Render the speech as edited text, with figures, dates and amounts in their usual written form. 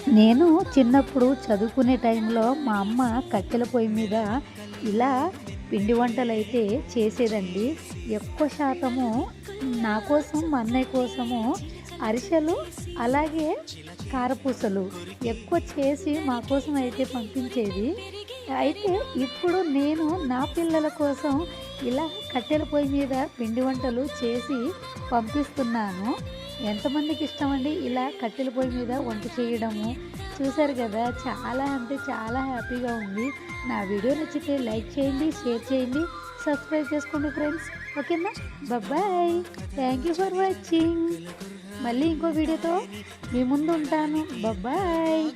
నేను చిన్నప్పుడు చదువుకునే టైంలో మా అమ్మ కట్టెల పొయ్యి మీద ఇలా పిండి వంటలైతే చేసేదండి. ఎక్కువ శాతము నా కోసం, మా అన్నయ్య కోసము అరిసెలు, అలాగే కారపూసలు ఎక్కువ చేసి మా కోసం అయితే పంపించేది. అయితే ఇప్పుడు నేను నా పిల్లల కోసం ఇలా కట్టెల పొయ్యి మీద పిండి వంటలు చేసి పంపిస్తున్నాను. ఎంతమందికి ఇష్టమండి ఇలా కట్టెల పొయ్యి మీద వంట చేయడము? చూసారు కదా! చాలా అంటే చాలా హ్యాపీగా ఉంది. నా వీడియో నచ్చితే లైక్ చేయండి, షేర్ చేయండి, సబ్స్క్రైబ్ చేసుకోండి ఫ్రెండ్స్. ఓకేనా? Bye. Thank you for watching. మళ్ళీ ఇంకో వీడియోతో మీ ముందు ఉంటాను. బాయ్.